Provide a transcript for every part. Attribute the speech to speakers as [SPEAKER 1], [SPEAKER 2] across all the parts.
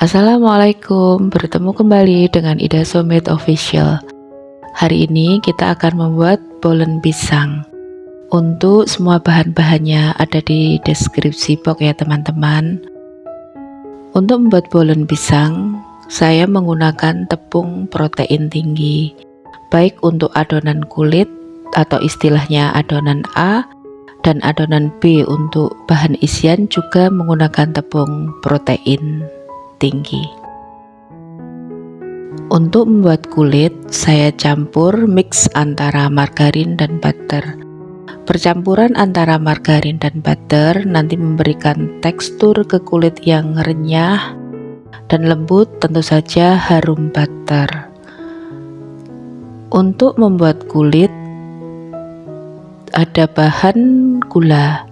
[SPEAKER 1] Assalamualaikum, bertemu kembali dengan Ida Somit Official. Hari ini kita akan membuat bolen pisang. Untuk semua bahan-bahannya ada di deskripsi box ya teman-teman. Untuk membuat bolen pisang, saya menggunakan tepung protein tinggi, baik untuk adonan kulit atau istilahnya adonan A dan adonan B. Untuk bahan isian juga menggunakan tepung protein tinggi. Untuk membuat kulit, saya campur mix antara margarin dan butter. Percampuran antara margarin dan butter nanti memberikan tekstur ke kulit yang renyah dan lembut, tentu saja harum butter. Untuk membuat kulit, ada bahan gula.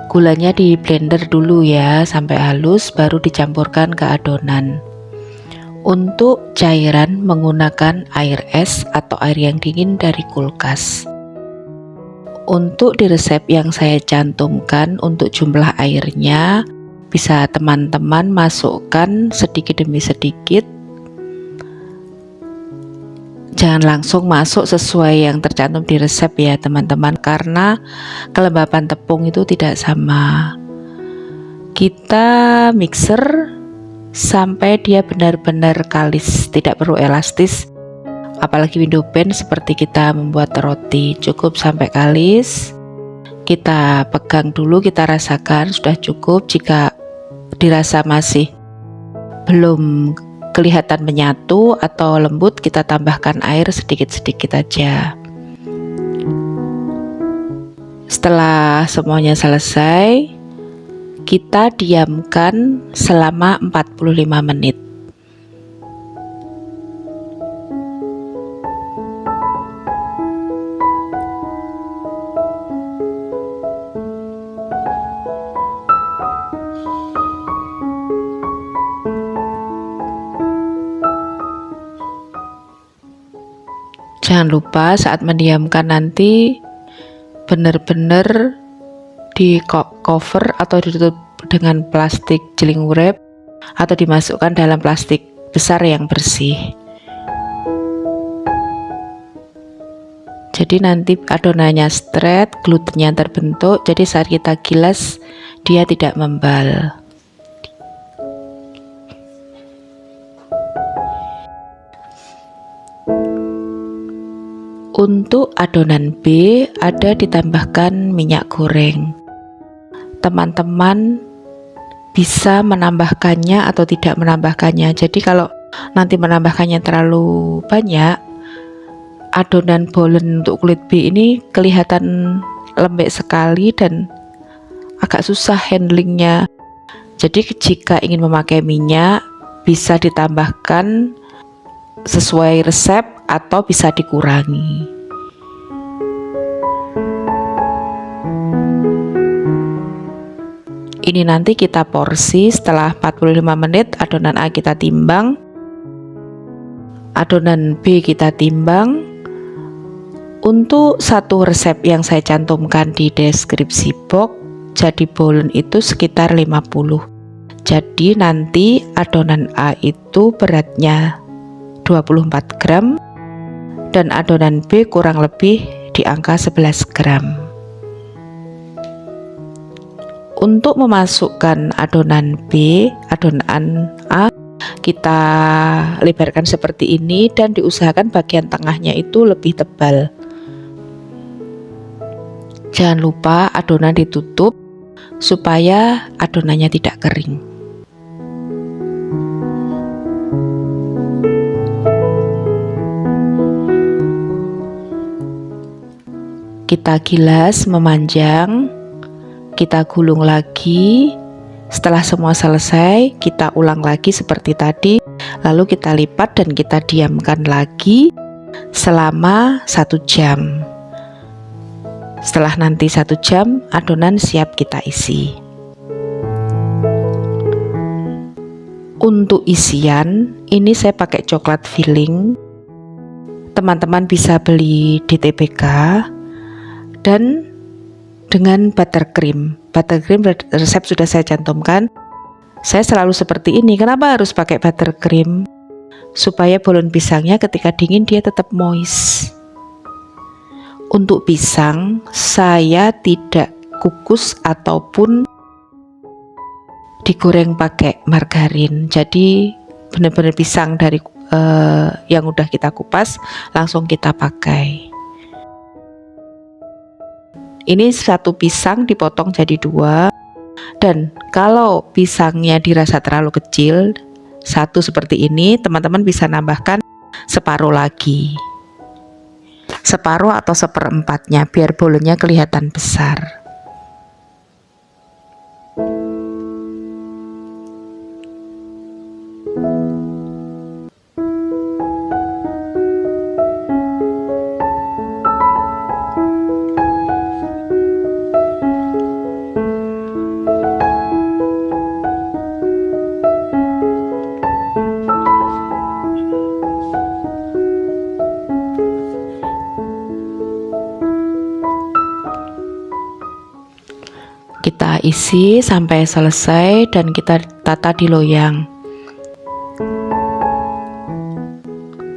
[SPEAKER 1] Gulanya di blender dulu ya sampai halus, baru dicampurkan ke adonan. Untuk cairan menggunakan air es atau air yang dingin dari kulkas. Untuk di resep yang saya cantumkan, untuk jumlah airnya bisa teman-teman masukkan sedikit demi sedikit. Jangan langsung masuk sesuai yang tercantum di resep ya teman-teman, karena kelembapan tepung itu tidak sama. Kita mixer sampai dia benar-benar kalis, tidak perlu elastis, apalagi window pan seperti kita membuat roti. Cukup sampai kalis, kita pegang dulu, kita rasakan sudah cukup. Jika dirasa masih belum kelihatan menyatu atau lembut, kita tambahkan air sedikit-sedikit aja. Setelah semuanya selesai, kita diamkan selama 45 menit. Jangan lupa saat mendiamkan nanti benar-benar di cover atau ditutup dengan plastik jeling wrap atau dimasukkan dalam plastik besar yang bersih. Jadi nanti adonannya straight, glutennya terbentuk, jadi saat kita gilas dia tidak membal. Untuk adonan B ada ditambahkan minyak goreng. Teman-teman bisa menambahkannya atau tidak menambahkannya. Jadi kalau nanti menambahkannya terlalu banyak, adonan bolen untuk kulit B ini kelihatan lembek sekali dan agak susah handlingnya. Jadi jika ingin memakai minyak, bisa ditambahkan sesuai resep atau bisa dikurangi. Ini nanti kita porsi. Setelah 45 menit adonan A kita timbang, adonan B kita timbang. Untuk satu resep yang saya cantumkan di deskripsi box, jadi bolen itu sekitar 50. Jadi nanti adonan A itu beratnya 24 gram dan adonan B kurang lebih di angka 11 gram. Untuk memasukkan adonan B, adonan A kita lebarkan seperti ini dan diusahakan bagian tengahnya itu lebih tebal. Jangan lupa adonan ditutup supaya adonannya tidak kering. Kita gilas memanjang, kita gulung lagi. Setelah semua selesai, kita ulang lagi seperti tadi, lalu kita lipat dan kita diamkan lagi selama 1 jam. Setelah nanti 1 jam, adonan siap kita isi. Untuk isian, ini saya pakai coklat filling. Teman-teman bisa beli di TBK. Dan dengan buttercream. Buttercream resep sudah saya cantumkan. Saya selalu seperti ini. Kenapa harus pakai buttercream? Supaya bolen pisangnya ketika dingin dia tetap moist. Untuk pisang saya tidak kukus ataupun digoreng pakai margarin. Jadi benar-benar pisang dari yang udah kita kupas langsung kita pakai. Ini satu pisang dipotong jadi 2, dan kalau pisangnya dirasa terlalu kecil, satu seperti ini, teman-teman bisa nambahkan separuh lagi, separuh atau seperempatnya, biar bolonnya kelihatan besar. Kita isi sampai selesai dan kita tata di loyang.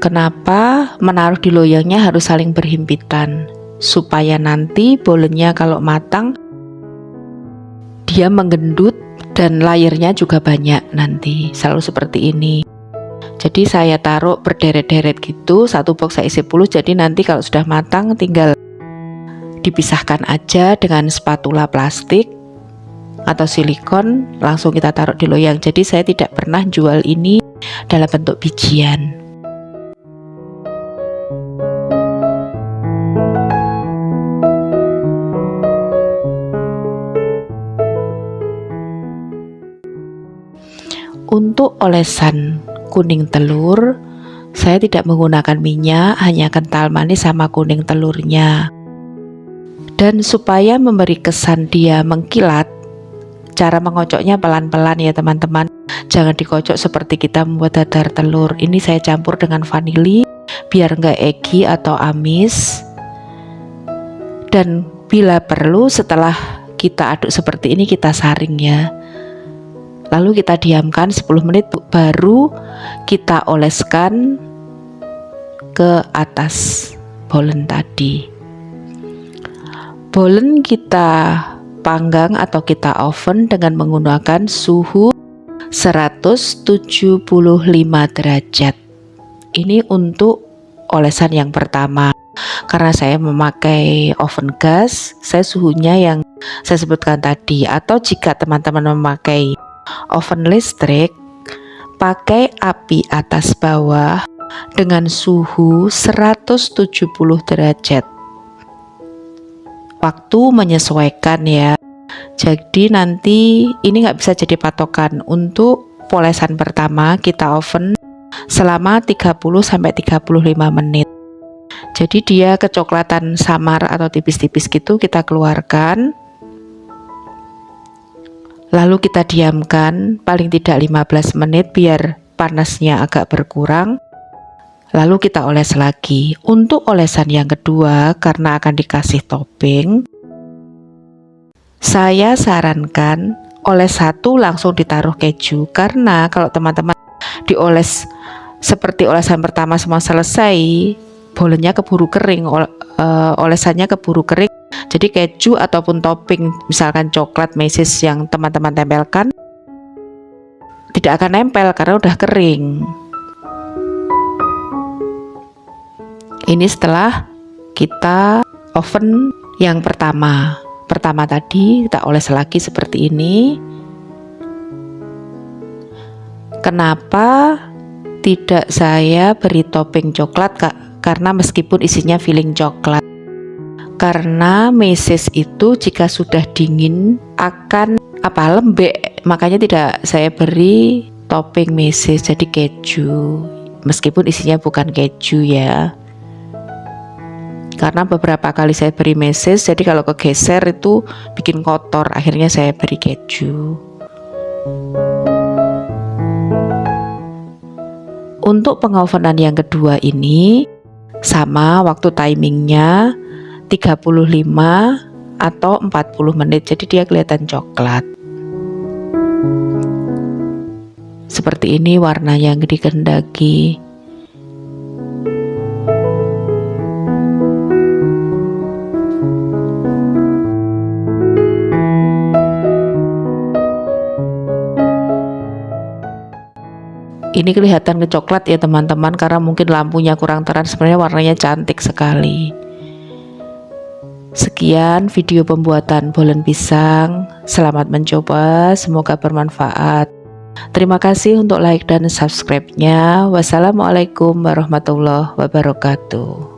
[SPEAKER 1] Kenapa menaruh di loyangnya harus saling berhimpitan? Supaya nanti bolennya kalau matang dia menggendut dan layernya juga banyak nanti, selalu seperti ini. Jadi saya taruh berderet-deret gitu, satu box saya isi 10, jadi nanti kalau sudah matang tinggal dipisahkan aja dengan spatula plastik atau silikon, langsung kita taruh di loyang. Jadi saya tidak pernah jual ini dalam bentuk bijian. Untuk olesan kuning telur, saya tidak menggunakan minyak, hanya kental manis sama kuning telurnya. Dan supaya memberi kesan dia mengkilat, cara mengocoknya pelan-pelan ya teman-teman. Jangan dikocok seperti kita membuat dadar telur. Ini saya campur dengan vanili biar nggak eggy atau amis. Dan bila perlu setelah kita aduk seperti ini kita saring ya. Lalu kita diamkan 10 menit, baru kita oleskan ke atas bolen tadi. Bolen kita panggang atau kita oven dengan menggunakan suhu 175 derajat. Ini untuk olesan yang pertama. Karena saya memakai oven gas, saya suhunya yang saya sebutkan tadi. Atau jika teman-teman memakai oven listrik, pakai api atas bawah dengan suhu 170 derajat. Waktu menyesuaikan ya. Jadi nanti ini nggak bisa jadi patokan. Untuk polesan pertama kita oven selama 30-35 menit. Jadi dia kecoklatan samar atau tipis-tipis gitu kita keluarkan. Lalu kita diamkan paling tidak 15 menit biar panasnya agak berkurang. Lalu kita oles lagi. Untuk olesan yang kedua, karena akan dikasih topping, saya sarankan oles satu langsung ditaruh keju. Karena kalau teman-teman dioles seperti olesan pertama semua selesai, bolennya keburu kering, olesannya keburu kering. Jadi keju ataupun topping misalkan coklat meses yang teman-teman tempelkan tidak akan nempel karena udah kering. Ini setelah kita oven yang pertama tadi kita oles lagi seperti ini. Kenapa tidak saya beri topping coklat, Kak? Karena meskipun isinya filling coklat, karena meses itu jika sudah dingin akan lembek, makanya tidak saya beri topping meses jadi keju, meskipun isinya bukan keju ya. Karena beberapa kali saya beri meses, jadi kalau kegeser itu bikin kotor, akhirnya saya beri keju. Untuk pengovenan yang kedua ini sama, waktu timingnya 35 atau 40 menit, jadi dia kelihatan coklat. seperti ini warna yang dikehendaki. Ini kelihatan kecoklat ya teman-teman, karena mungkin lampunya kurang terang. Sebenarnya warnanya cantik sekali. Sekian video pembuatan bolen pisang. Selamat mencoba, semoga bermanfaat. Terima kasih untuk like dan subscribe-nya. Wassalamualaikum warahmatullahi wabarakatuh.